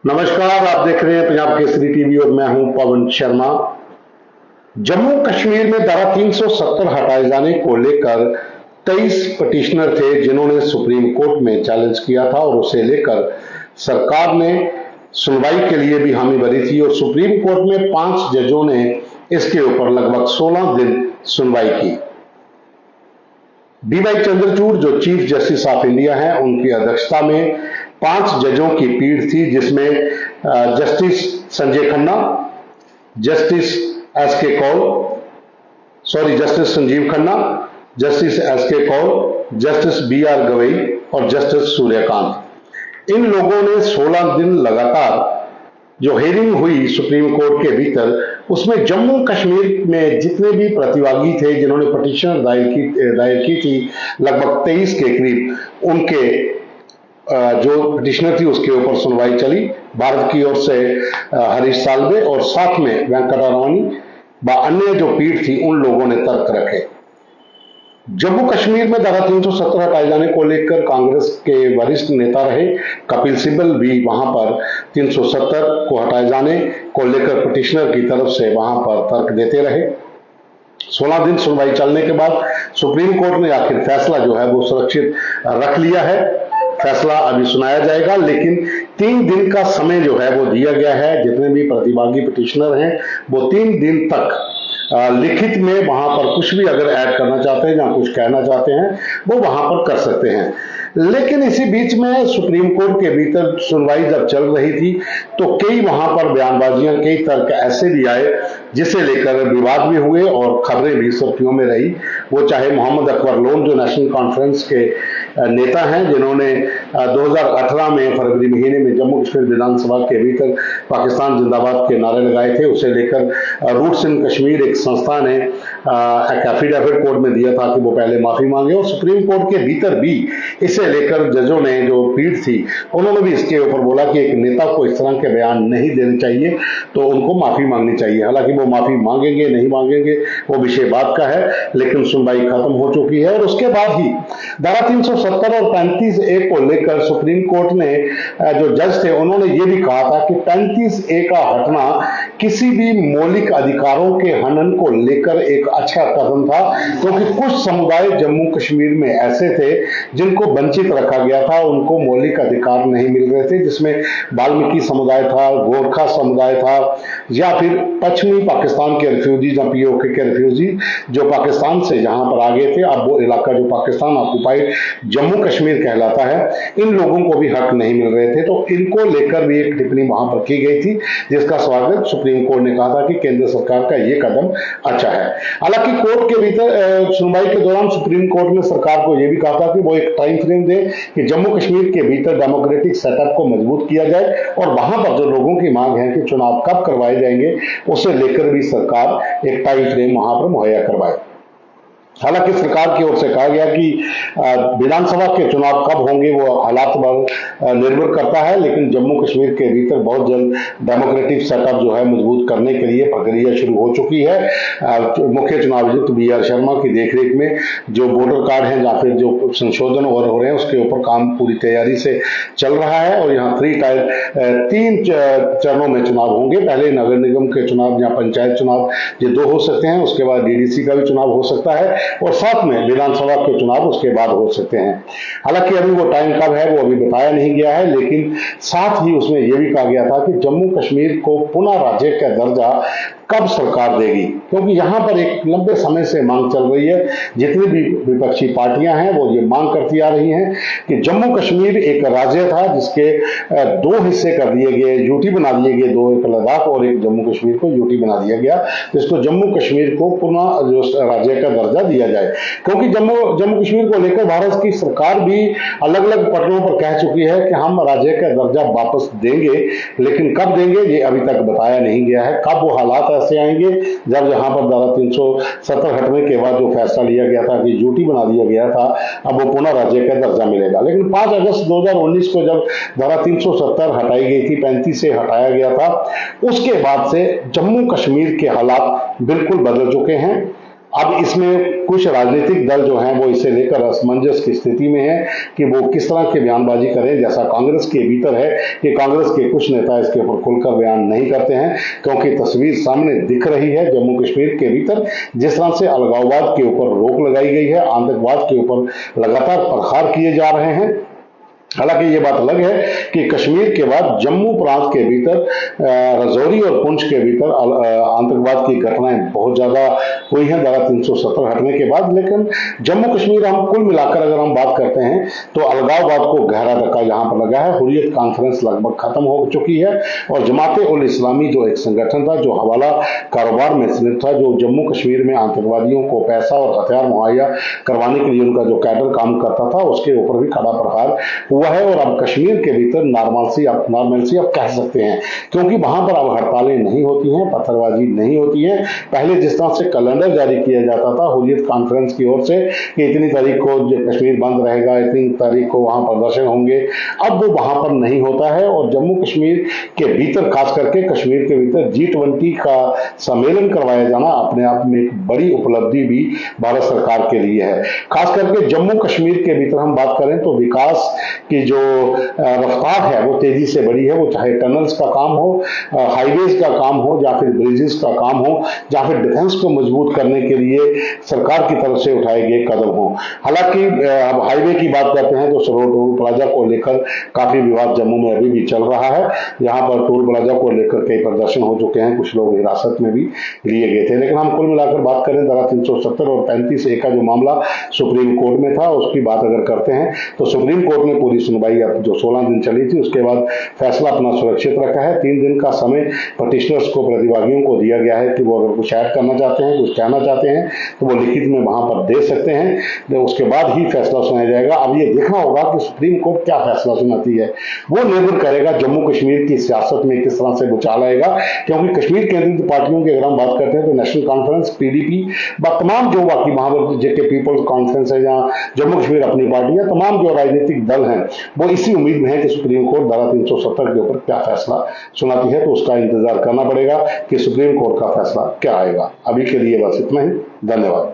नमस्कार, आप देख रहे हैं पंजाब केसरी टीवी और मैं हूं पवन शर्मा। जम्मू कश्मीर में धारा 370 हटाए जाने को लेकर 23 पिटीशनर थे जिन्होंने सुप्रीम कोर्ट में चैलेंज किया था और उसे लेकर सरकार ने सुनवाई के लिए भी हामी भरी थी और सुप्रीम कोर्ट में 5 जजों ने इसके ऊपर लगभग 16 दिन सुनवाई की। डी.वाई. चंद्रचूड़ जो चीफ जस्टिस ऑफ इंडिया हैं, उनकी अध्यक्षता में 5 जजों की पीठ थी, जिसमें justice Sanjay Khanna, justice justice Sanjiv Khanna, justice S K. Kaul, justice B R. Gavai और जस्टिस सूर्यकांत। इन लोगों ने 16 दिन लगातार जो हियरिंग हुई सुप्रीम कोर्ट के भीतर, उसमें जम्मू कश्मीर में जितने भी प्रतिभागी थे जिन्होंने पिटीशन दायर की थी, लगभग 23 के करीब, उनके जो पिटीशनर थी उसके ऊपर सुनवाई चली। भारत की ओर से हरीश साल्वे और साथ में वेंकटरामनी व अन्य जो पीठ थी, उन लोगों ने तर्क रखे। जम्मू कश्मीर में धारा 370 हटाए जाने को लेकर कांग्रेस के वरिष्ठ नेता रहे कपिल सिब्बल भी वहां पर 370 को हटाए जाने को लेकर पिटीशनर की तरफ से वहां पर तर्क देते रहे। 16 दिन सुनवाई चलने के बाद सुप्रीम कोर्ट ने आखिर फैसला जो है वो सुरक्षित रख लिया है। फैसला अभी सुनाया जाएगा, लेकिन 3 दिन का समय जो है वो दिया गया है। जितने भी प्रतिभागी पिटीशनर हैं वो 3 दिन तक लिखित में वहां पर कुछ भी अगर ऐड करना चाहते हैं या कुछ कहना चाहते हैं वो वहां पर कर सकते हैं। लेकिन इसी बीच में सुप्रीम कोर्ट के भीतर सुनवाई जब चल रही थी तो कई वहां पर बयानबाजियां, कई तर्क ऐसे भी आए जिसे लेकर विवाद भी हुए और खबरें भी सुर्खियों में रही। वो चाहे मोहम्मद अकबर लोन जो नेशनल कॉन्फ्रेंस के नेता हैं, जिन्होंने 2018 में फरवरी महीने में जम्मू कश्मीर विधानसभा के भीतर पाकिस्तान जिंदाबाद के नारे लगाए थे, उसे लेकर रूट्स इन कश्मीर एक संस्था ने एक एफिडेविट कोर्ट में दिया था कि वो पहले माफी मांगे। और सुप्रीम कोर्ट के भीतर भी इसे लेकर जजों ने, जो पीठ थी, उन्होंने भी इसके ऊपर बोला कि एक नेता को इस तरह के बयान नहीं देने चाहिए, तो उनको माफी मांगनी चाहिए। हालांकि वो माफी मांगेंगे नहीं मांगेंगे वो विषय बात का है, लेकिन सुनवाई खत्म हो चुकी है। और उसके बाद ही धारा 370 और 35A को लेकर सुप्रीम कोर्ट ने जो जज थे उन्होंने ये भी कहा था कि 35A का हटना किसी भी मौलिक अधिकारों के हनन को लेकर एक अच्छा कदम था, क्योंकि कुछ समुदाय जम्मू कश्मीर में ऐसे थे जिनको वंचित रखा गया था, उनको मौलिक अधिकार नहीं मिल रहे थे, जिसमें वाल्मीकि समुदाय था, गोरखा समुदाय था, या फिर पश्चिमी पाकिस्तान के रिफ्यूजीज या पीओके के रिफ्यूजीज जो पाकिस्तान से जहां पर आ गए थे। अब वो इलाका जो पाकिस्तान ऑक्युपाइड जम्मू कश्मीर कहलाता है, इन लोगों को भी हक नहीं मिल रहे थे, तो इनको लेकर भी एक टिप्पणी वहां पर की गई थी, जिसका स्वागत सुप्रीम कोर्ट ने कहा था कि केंद्र सरकार का ये कदम अच्छा है। हालांकि कोर्ट के भीतर सुनवाई के दौरान सुप्रीम कोर्ट ने सरकार को यह भी कहा था कि वो एक टाइम फ्रेम दे कि जम्मू कश्मीर के भीतर डेमोक्रेटिक सेटअप को मजबूत किया जाए और वहां पर जो लोगों की मांग है कि चुनाव कब करवाए जाएंगे, उसे लेकर भी सरकार एक टाइम फ्रेम वहां पर मुहैया करवाए। हालांकि सरकार की ओर से कहा गया कि विधानसभा के चुनाव कब होंगे वो हालात पर निर्भर करता है, लेकिन जम्मू कश्मीर के भीतर बहुत जल्द डेमोक्रेटिक सेटअप जो है मजबूत करने के लिए प्रक्रिया शुरू हो चुकी है। मुख्य चुनाव आयुक्त बी.आर. शर्मा की देखरेख में जो वोटर कार्ड हैं या फिर जो संशोधन और हो रहे हैं उसके ऊपर काम पूरी तैयारी से चल रहा है। और यहाँ 3 चरणों में चुनाव होंगे। पहले नगर निगम के चुनाव या पंचायत चुनाव ये 2 हो सकते हैं, उसके बाद डीडीसी का भी चुनाव हो सकता है और साथ में विधानसभा के चुनाव उसके बाद हो सकते हैं। हालांकि अभी वो टाइम कब है वो अभी बताया नहीं गया है, लेकिन साथ ही उसमें यह भी कहा गया था कि जम्मू कश्मीर को पुनः राज्य का दर्जा कब सरकार देगी, क्योंकि यहां पर एक लंबे समय से मांग चल रही है। जितनी भी विपक्षी पार्टियां हैं वो ये मांग करती आ रही हैं कि जम्मू कश्मीर एक राज्य था जिसके 2 हिस्से कर दिए गए, यूटी बना दिए गए, 2 एक लद्दाख और एक जम्मू कश्मीर को यूटी बना दिया गया, जिसको जम्मू कश्मीर को पुनः जो राज्य का दर्जा दिया जाए। क्योंकि जम्मू कश्मीर को लेकर भारत की सरकार भी अलग अलग पटलों पर कह चुकी है कि हम राज्य का दर्जा वापस देंगे, लेकिन कब देंगे ये अभी तक बताया नहीं गया है। कब वो हालात ऐसे आएंगे जब यहाँ पर धारा 370 हटने के बाद जो फैसला लिया गया था कि यूटी बना दिया गया था, अब वो पुनः राज्य का दर्जा मिलेगा। लेकिन 5 अगस्त 2019 को जब धारा 370 हटाई गई थी, 35 से हटाया गया था, उसके बाद से जम्मू कश्मीर के हालात बिल्कुल बदल चुके हैं। अब इसमें कुछ राजनीतिक दल जो हैं वो इसे लेकर असमंजस की स्थिति में है कि वो किस तरह के बयानबाजी करें। जैसा कांग्रेस के भीतर है कि कांग्रेस के कुछ नेता इसके ऊपर खुलकर बयान नहीं करते हैं, क्योंकि तस्वीर सामने दिख रही है जम्मू कश्मीर के भीतर जिस तरह से अलगाववाद के ऊपर रोक लगाई गई है, आतंकवाद के ऊपर लगातार प्रहार किए जा रहे हैं। हालांकि ये बात अलग है कि कश्मीर के बाद जम्मू प्रांत के भीतर राजौरी और पुंछ के भीतर आतंकवाद की घटनाएं बहुत ज्यादा हुई हैं धारा 370 हटने के बाद। लेकिन जम्मू कश्मीर हम कुल मिलाकर अगर हम बात करते हैं तो अलगाववाद को गहरा धक्का यहाँ पर लगा है। हुर्रियत कॉन्फ्रेंस लगभग खत्म हो चुकी है और जमात उल इस्लामी जो एक संगठन था जो हवाला कारोबार में संलिप्त था, जो जम्मू कश्मीर में आतंकवादियों को पैसा और हथियार मुहैया करवाने के लिए उनका जो कैडर काम करता था, उसके ऊपर भी कड़ा प्रहार हुआ है। और अब कश्मीर के भीतर नॉर्मलसी आप कह सकते हैं, क्योंकि वहां पर अब हड़तालें नहीं होती हैं, पत्थरबाजी नहीं होती है। पहले जिस तरह से कैलेंडर जारी किया जाता था हुर्रियत कॉन्फ्रेंस की ओर से कि इतनी तारीख को कश्मीर बंद रहेगा, इतनी तारीख को वहां प्रदर्शन होंगे, अब वो वहां पर नहीं होता है। और जम्मू कश्मीर के भीतर, खास करके कश्मीर के भीतर G20 का सम्मेलन करवाया जाना अपने आप में एक बड़ी उपलब्धि भी भारत सरकार के लिए है। खास करके जम्मू कश्मीर के भीतर हम बात करें तो विकास की जो रफ्तार है वो तेजी से बढ़ी है, वो चाहे टनल्स का काम हो, हाईवेज का काम हो, या फिर ब्रिजेस का काम हो, या फिर डिफेंस को मजबूत करने के लिए सरकार की तरफ से उठाए गए कदम हो। हालांकि अब हाईवे की बात करते हैं तो सरोड टोल प्लाजा को लेकर काफी विवाद जम्मू में अभी भी चल रहा है। यहाँ पर टोल प्लाजा को लेकर कई प्रदर्शन हो चुके हैं, कुछ लोग हिरासत में भी लिए गए थे। लेकिन हम कुल मिलाकर बात करें धारा 370 और 35A का जो मामला सुप्रीम कोर्ट में था उसकी बात अगर करते हैं तो सुप्रीम कोर्ट ने पूरी सुनवाई अब जो 16 दिन चली थी उसके बाद फैसला अपना सुरक्षित रखा है। 3 दिन का समय पटिशनर्स को, प्रतिभागियों को दिया गया है कि वो अगर कुछ ऐड करना चाहते हैं, कुछ कहना चाहते हैं तो वो लिखित में वहां पर दे सकते हैं, तो उसके बाद ही फैसला सुनाया जाएगा। अब ये देखना होगा कि सुप्रीम कोर्ट क्या फैसला सुनाती है, वो निर्भर करेगा जम्मू कश्मीर की सियासत में किस तरह से बुचाल आएगा। क्योंकि कश्मीर केंद्रित पार्टियों की अगर हम बात करते हैं तो नेशनल कॉन्फ्रेंस, PDP, तमाम जो बाकी वहां पर जेके पीपल्स कॉन्फ्रेंस है या जम्मू कश्मीर अपनी पार्टी है, तमाम जो राजनीतिक दल हैं वो इसी उम्मीद में है कि सुप्रीम कोर्ट धारा 370 के ऊपर क्या फैसला सुनाती है। तो उसका इंतजार करना पड़ेगा कि सुप्रीम कोर्ट का फैसला क्या आएगा। अभी के लिए बस इतना ही। धन्यवाद।